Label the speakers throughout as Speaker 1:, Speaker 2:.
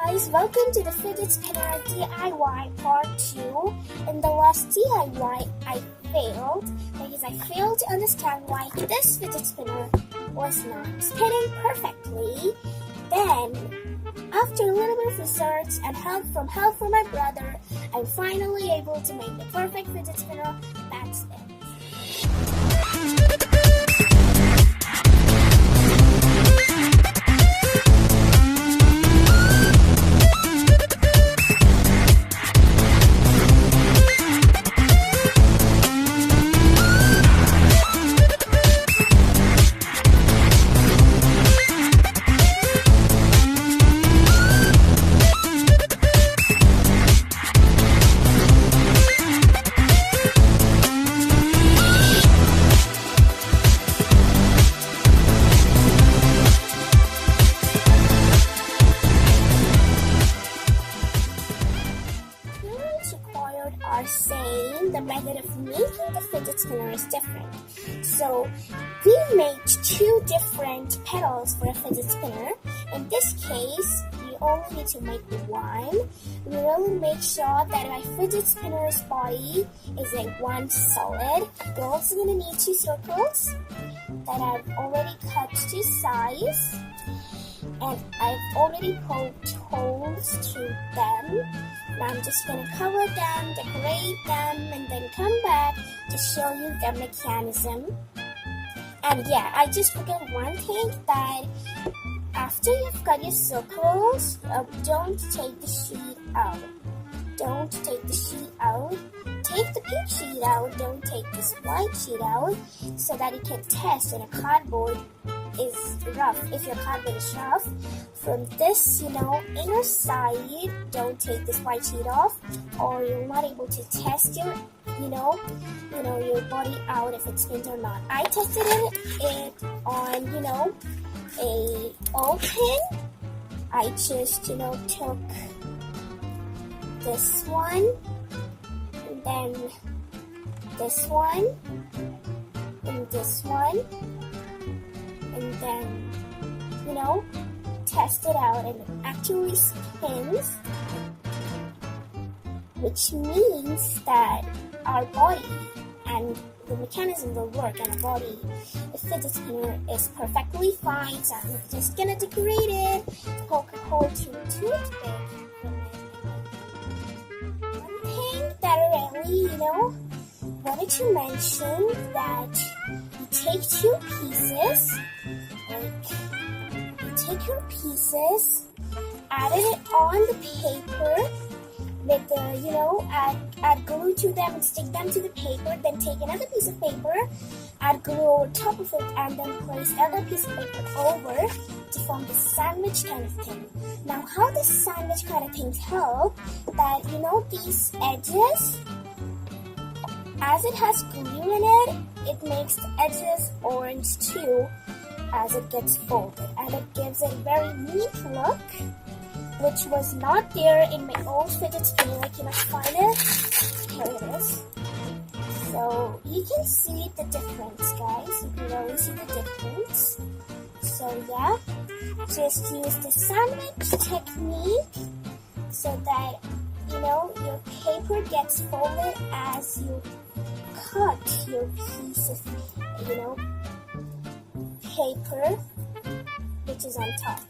Speaker 1: guys, welcome to the fidget spinner DIY part 2. In the last DIY, I failed because I failed to understand why this fidget spinner was not spinning perfectly. Then, after a little bit of research and help from my brother, I'm finally able to make the perfect fidget spinner that spins. Are saying the method of making the fidget spinner is different. So we made two different pedals for a fidget spinner. In this case, we only need to make one. We will make sure that my fidget spinner's body is like one solid. We're also going to need two circles that I've already cut to size. And I've already poked holes to them. Now I'm just going to cover them, decorate them, and then come back to show you the mechanism. And yeah, I just forgot one thing, that after you've got your circles, don't take the sheet out. Don't take the sheet out. Take the pink sheet out. Don't take this white sheet out, so that you can test if a cardboard is rough. If your cardboard is rough, from this, inner side, don't take this white sheet off, or you're not able to test your, your body out if it spins or not. I tested it on, a old pin. I just, took this one, and then this one, and this one, and then, test it out, and it actually spins, which means that our body and the mechanism will work on our body. The fidget spinner is perfectly fine, so I'm just gonna decorate it, poke a hole to a toothpick. One thing that I really, wanted to mention, that you take two pieces, take your pieces, add it on the paper with the, add glue to them and stick them to the paper, then take another piece of paper, add glue over top of it, and then place another piece of paper over to form the sandwich kind of thing. Now, how the sandwich kind of things help, that, these edges, as it has glue in it, it makes the edges orange too, as it gets folded, and it gives it a very neat look, which was not there in my old fidget spinner. I cannot find it. Here it is. So you can see the difference, guys. You can really see the difference. So yeah, just use the sandwich technique so that your paper gets folded as you cut your piece of paper, which is on top.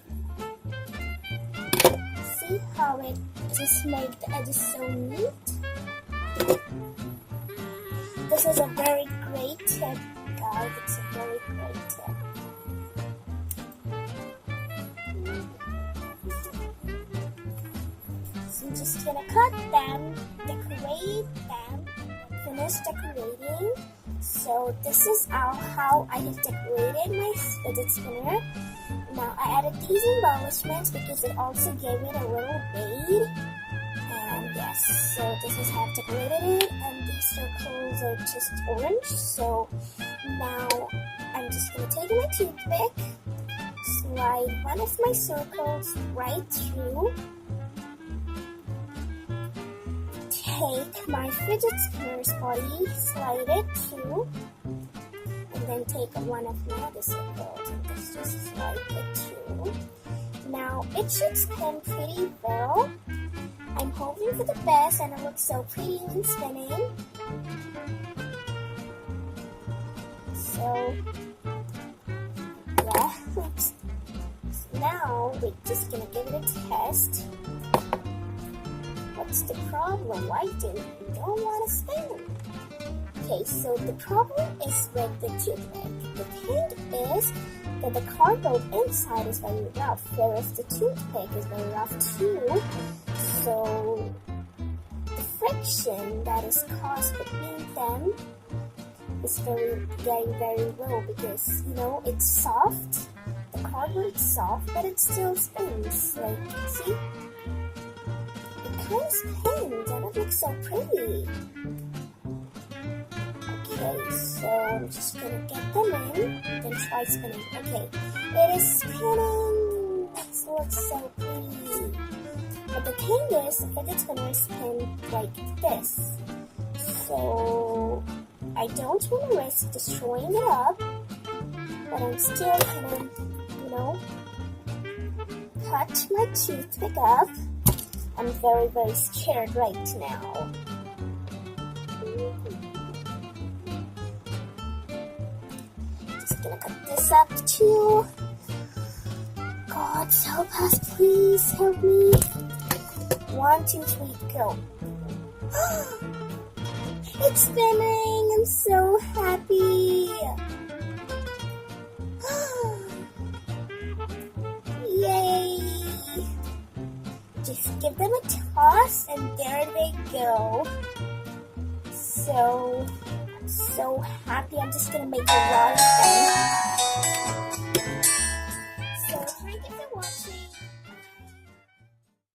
Speaker 1: See how it just made the edges so neat? This is a very great tip, guys. It's a very great tip. So I'm just gonna cut them, decorate them, finish decorating. So this is how I have decorated my fidget spinner. Now I added these embellishments because it also gave it a little bead. And yes, so this is how I've decorated it, and these circles are just orange. So now I'm just going to take my toothpick, slide one of my circles right through, take my fidget spinner's body, slide it through, and then take one of my other circles and just slide it through. Now it should spin pretty well. I'm hoping for the best and it looks so pretty when spinning. So, yeah, oops. So now we're just gonna give it a test. What's the problem? Why don't you want to spin? Okay, so the problem is with the toothpick. The thing is that the cardboard inside is very rough, whereas the toothpick is very rough too. So the friction that is caused between them is very low because, you know, it's soft. The cardboard is soft, but it still spins. Like, see? It kind of spins and it looks so pretty. Okay, so I'm just gonna get them in, then try spinning. Okay, it is spinning. It looks so pretty. But the thing is, the fidget spinners spin like this. So I don't want to risk destroying it up, but I'm still gonna, you know, cut my toothpick up. I'm very, very scared right now. Just gonna cut this up too. God, help us, please help me. 1, 2, 3, go. It's spinning. I'm so happy. Yay. Just give them a toss and there they go. So, I'm so happy. I'm just gonna make a lot of them. So, thank you for watching.